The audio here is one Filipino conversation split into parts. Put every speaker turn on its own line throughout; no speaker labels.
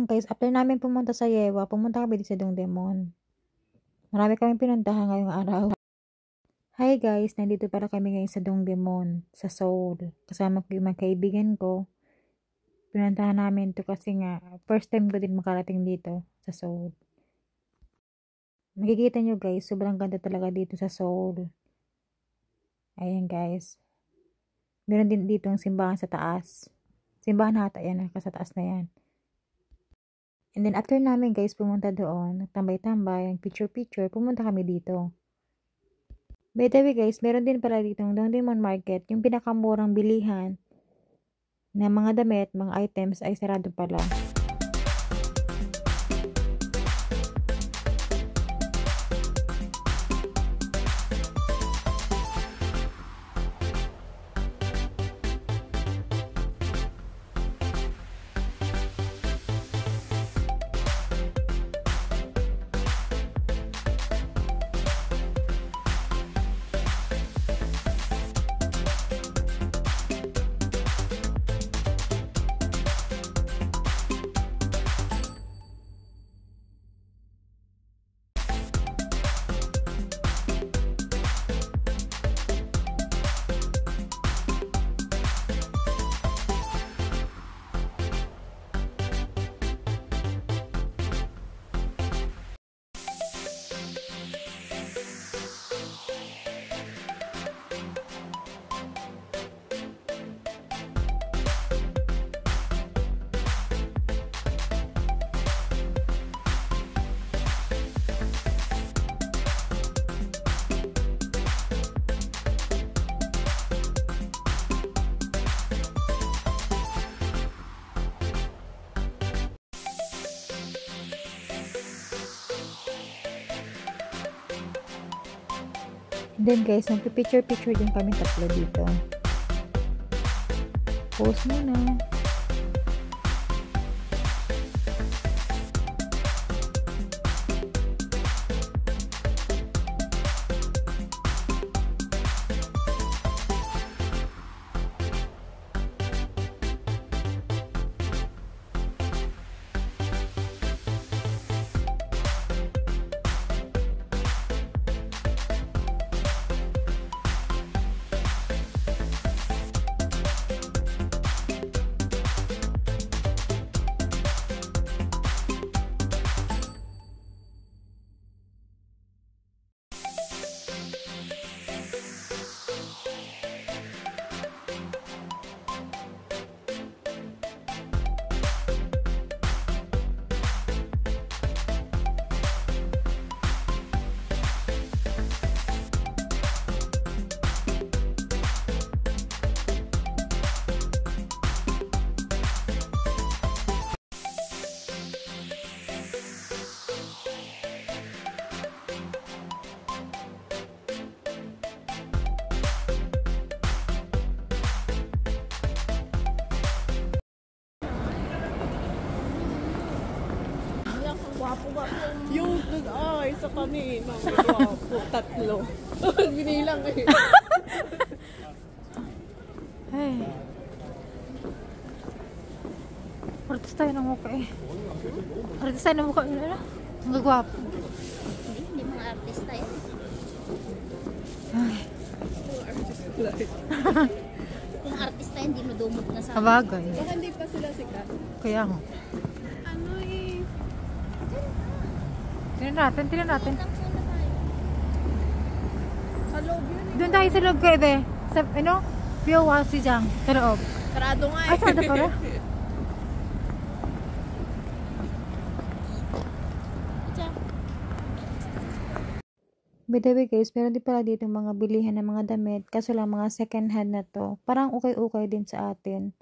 lang guys, after namin pumunta sa Yewa, pumunta kami dito sa Dongdaemun. Marami kaming pinuntahan ngayong araw. Hi guys, nandito pala kami ngayon sa Dongdaemun, sa Seoul. Kasama ko yung mga kaibigan ko. Pinuntahan namin to kasi nga, first time ko din makarating dito sa Seoul. Makikita nyo guys, sobrang ganda talaga dito sa Seoul. Ayan guys. Meron din dito ang simbahan sa taas. Simbahan hata yan, sa taas na yan. And then after namin guys pumunta doon, tambay-tambay, picture-picture, pumunta kami dito. By the way guys, meron din pala dito ng Dongdaemun Market, yung pinakamurang bilihan na mga damit, mga items ay sarado pala. Then guys, nagpipicture-picture din kami tatlo dito. Pose muna.
Yung isa kami, mga gwapo, tatlo. Binilang eh.
Hey. Artist tayo ng mukha eh. Artist tayo ng mukha. Ano? Ang gagwapo.
Hindi mga artista yan.
Ay.
Kung artista yan, hindi madumot na sa
Kabagay.
Baka hindi pa sila sikat.
Kaya nga.
Ano eh.
Tingnan natin.
Sa loob yun eh.
Doon tayo sa loob kayo, be. Sa, ano? Biyawa si Jang. Sa loob.
Sarado nga eh.
Ay, sarado pala. By the way guys, meron din pala dito mga bilihan ng mga damit. Kaso lang mga second hand na to. Parang ukay-ukay din sa atin.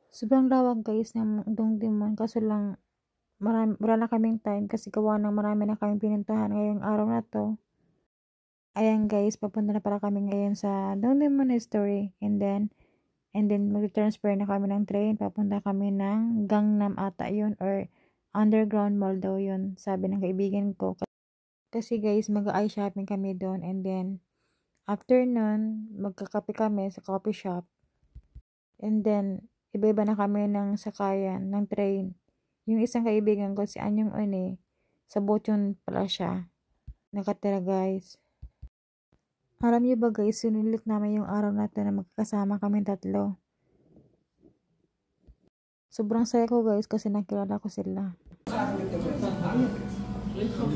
Sobrang lawak guys ng Dongdaemun. Kaso lang wala na kaming time kasi gawa ng marami na kaming pinuntahan ngayong araw na to. Ayan guys, papunta na pala kami ngayon sa Dongdaemun History. And then mag-transfer na kami ng train. Papunta kami ng Gangnam ata yun or underground mall daw yun. Sabi ng kaibigan ko. Kasi guys, mag-eye shopping kami doon. And then, after nun, magkakape kami sa coffee shop. And then, Iba-iba na kami ng sakayan, ng train. Yung isang kaibigan ko, si Anyong One, sa Bochon pala siya. Nakatira guys. Alam niyo ba guys, sinulit namin yung araw na ito na magkasama kami tatlo. Sobrang saya ko guys kasi nakilala ko sila.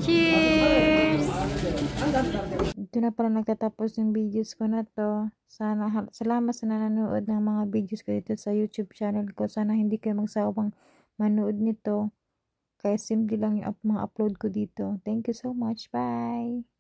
Cheers! Ito na pala nagtatapos yung videos ko na to. Salamat sa nanonood ng mga videos ko dito sa YouTube channel ko. Sana hindi kayo magsawang manood nito. Kaya simple lang yung mga upload ko dito. Thank you so much. Bye!